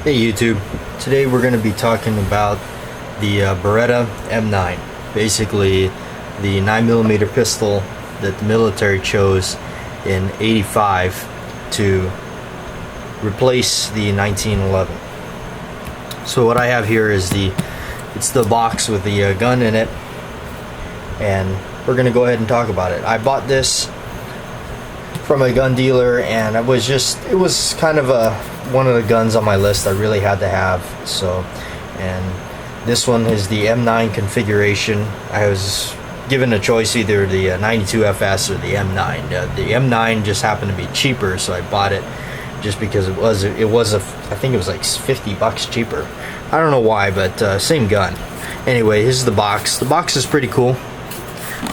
Hey YouTube, today we're going to be talking about the Beretta M9, basically the 9mm pistol that the military chose in '85 to replace the 1911. So what I have here is it's the box with the gun in it, and we're going to go ahead and talk about it. I bought this from a gun dealer, and it was kind of one of the guns on my list I really had to have. So, and this one is the M9 configuration. I was given a choice, either the 92 FS or the M9. The M9 just happened to be cheaper, so I bought it just because I think it was like 50 bucks cheaper. I don't know why, but same gun. Anyway, here's the box. The box is pretty cool.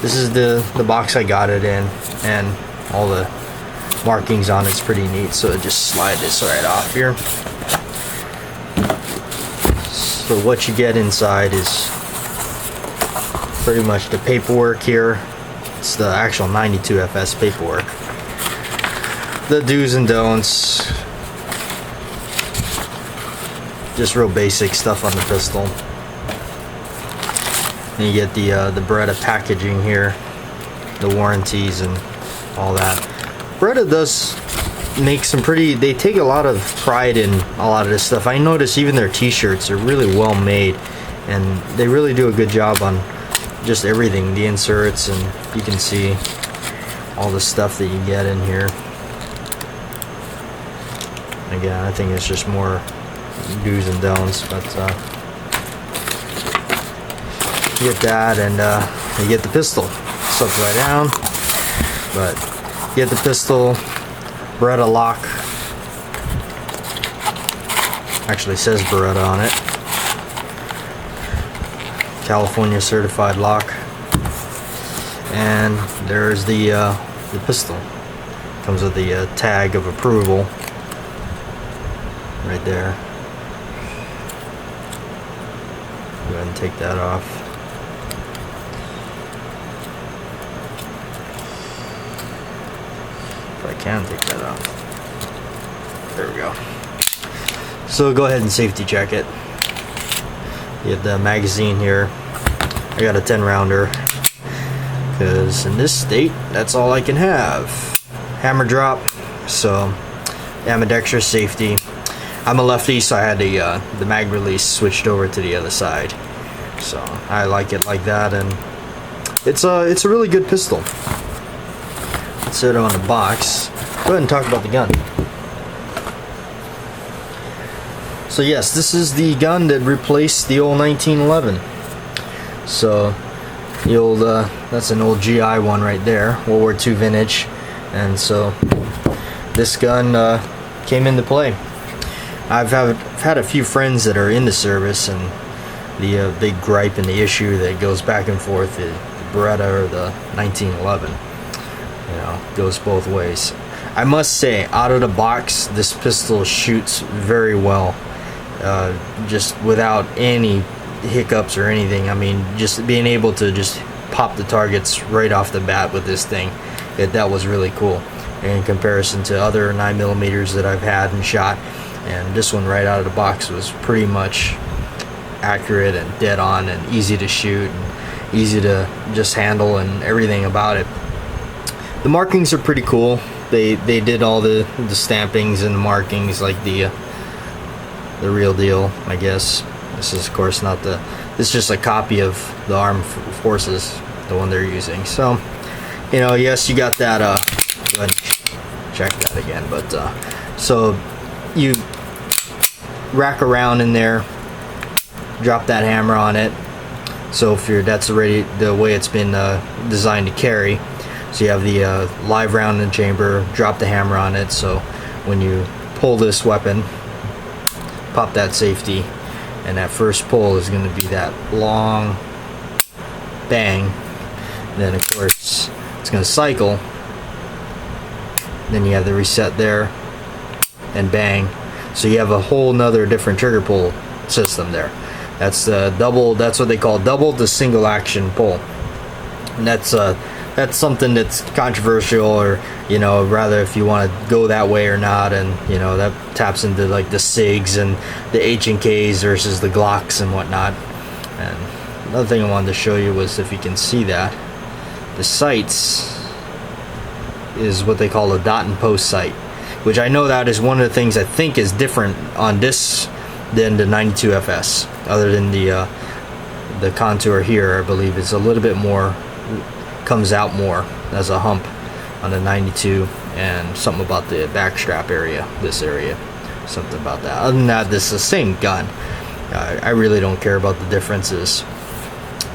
This is the box I got it in, and all the markings on it's pretty neat. So just slide this right off here. So what you get inside is pretty much the paperwork here. It's the actual 92 FS paperwork, the do's and don'ts, just real basic stuff on the pistol. And you get the Beretta packaging here, the warranties and all that. Beretta does make some they take a lot of pride in a lot of this stuff. I notice even their t-shirts are really well made, and they really do a good job on just everything, the inserts, and you can see all the stuff that you get in here. Again, I think it's just more do's and don'ts, but you get that, and you get the pistol. It's upside down, but you get the pistol, Beretta lock. Actually says Beretta on it. California certified lock. And there's the pistol. Comes with the tag of approval right there. Go ahead and take that off. If I can take that off. There we go. So go ahead and safety check it. You have the magazine here. I got a 10 rounder because in this state that's all I can have. Hammer drop, so ambidextrous safety. I'm a lefty, so I had the mag release switched over to the other side. So I like it like that, and it's a really good pistol. Let's set it on the box. Go ahead and talk about the gun. So yes, this is the gun that replaced the old 1911. So the old that's an old GI one right there, World War II vintage, and so this gun came into play. I've had a few friends that are in the service, and the big gripe and the issue that goes back and forth is the Beretta or the 1911. You know, goes both ways. I must say, out of the box, this pistol shoots very well. Just without any hiccups or anything. I mean, just being able to just pop the targets right off the bat with this thing, that was really cool in comparison to other 9mm that I've had and shot. And this one right out of the box was pretty much accurate and dead on and easy to shoot and easy to just handle, and everything about it. The markings are pretty cool. They did all the stampings and the markings like the real deal, I guess. This is of course not this is just a copy of the armed forces, the one they're using. So, you know, yes, you got that go ahead and check that again, but so you rack around in there, drop that hammer on it. So if that's already the way it's been designed to carry. So you have the live round in the chamber, drop the hammer on it, so when you pull this weapon, pop that safety, and that first pull is going to be that long bang. And then of course it's going to cycle. Then you have the reset there, and bang. So you have a whole nother different trigger pull system there. That's double. That's what they call double to single action pull. And that's that's something that's controversial, or you know, rather if you want to go that way or not, and you know that taps into like the SIGs and the H&Ks versus the Glocks and whatnot. And another thing I wanted to show you was, if you can see that, the sights is what they call a dot and post sight, which I know that is one of the things I think is different on this than the 92 FS. Other than the contour here, I believe it's a little bit more, comes out more as a hump on the 92, and something about the back strap area, this area, something about that. Other than that, this is the same gun. I really don't care about the differences.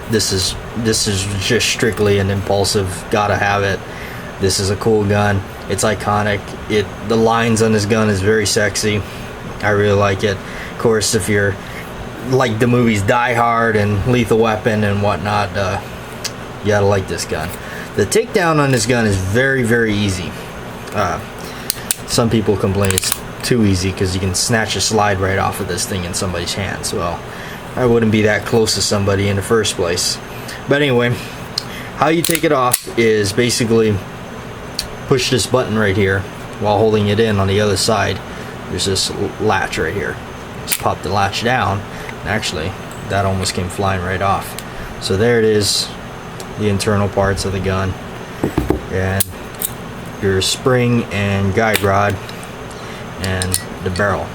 This is just strictly an impulsive, gotta have it. This is a cool gun. It's iconic. The lines on this gun is very sexy. I really like it. Of course, if you're like the movies Die Hard and Lethal Weapon and whatnot, you gotta like this gun. The takedown on this gun is very, very easy. Some people complain it's too easy because you can snatch a slide right off of this thing in somebody's hands. Well, I wouldn't be that close to somebody in the first place. But anyway, how you take it off is basically push this button right here while holding it in on the other side. There's this latch right here. Just pop the latch down, and actually that almost came flying right off. So there it is, the internal parts of the gun, and your spring and guide rod, and the barrel.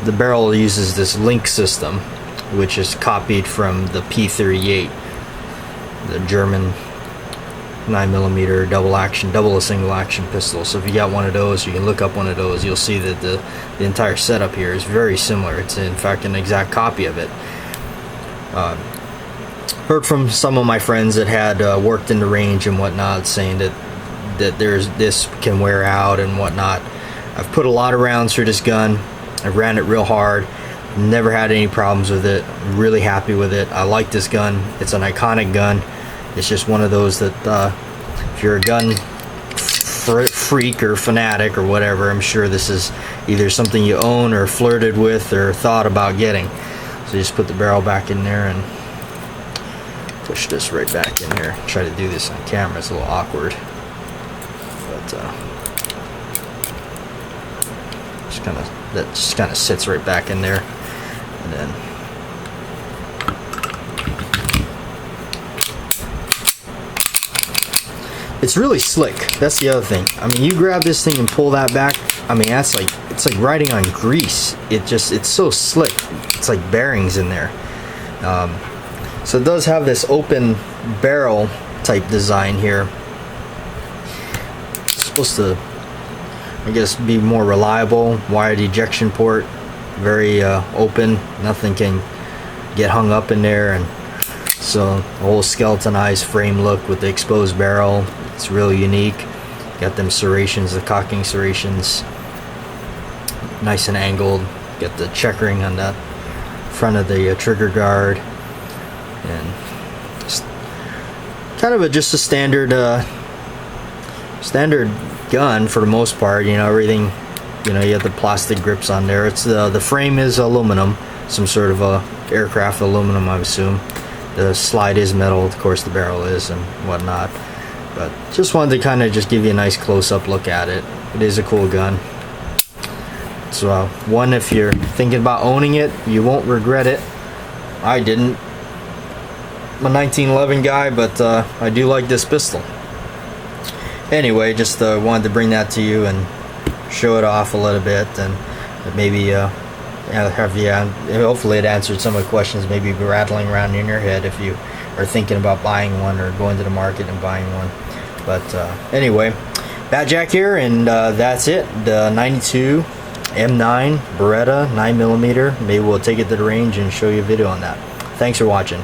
The barrel uses this link system, which is copied from the P38, the German 9mm double a single action pistol. So if you got one of those, you can look up one of those, you'll see that the entire setup here is very similar. It's in fact an exact copy of it. Heard from some of my friends that had worked in the range and whatnot, saying that this can wear out and whatnot. I've put a lot of rounds through this gun. I ran it real hard, never had any problems with it. I'm really happy with it. I like this gun. It's an iconic gun. It's just one of those that if you're a gun freak or fanatic or whatever, I'm sure this is either something you own or flirted with or thought about getting. So you just put the barrel back in there and push this right back in here. Try to do this on camera, it's a little awkward, but that just kind of sits right back in there, and then it's really slick. That's the other thing. I mean, you grab this thing and pull that back. I mean, that's like, it's like riding on grease. It's so slick. It's like bearings in there. So it does have this open barrel type design here. It's supposed to, I guess, be more reliable. Wired ejection port, very open. Nothing can get hung up in there, and so the whole skeletonized frame look with the exposed barrel. It's really unique. Got them serrations, the cocking serrations, nice and angled. Got the checkering on the front of the trigger guard, and just kind of just a standard gun for the most part. You know, everything, you know, you have the plastic grips on there. It's the frame is aluminum, some sort of aircraft aluminum, I assume. The slide is metal, of course the barrel is, and whatnot. But just wanted to kind of just give you a nice close-up look at it. It is a cool gun. So one, if you're thinking about owning it, you won't regret it. I didn't. I'm a 1911 guy, but I do like this pistol. Anyway, just wanted to bring that to you and show it off a little bit, and maybe hopefully it answered some of the questions maybe be rattling around in your head if you are thinking about buying one or going to the market and buying one. But anyway, Bat Jack here, and that's it. The 92 M9 Beretta 9mm. Maybe we'll take it to the range and show you a video on that. Thanks for watching.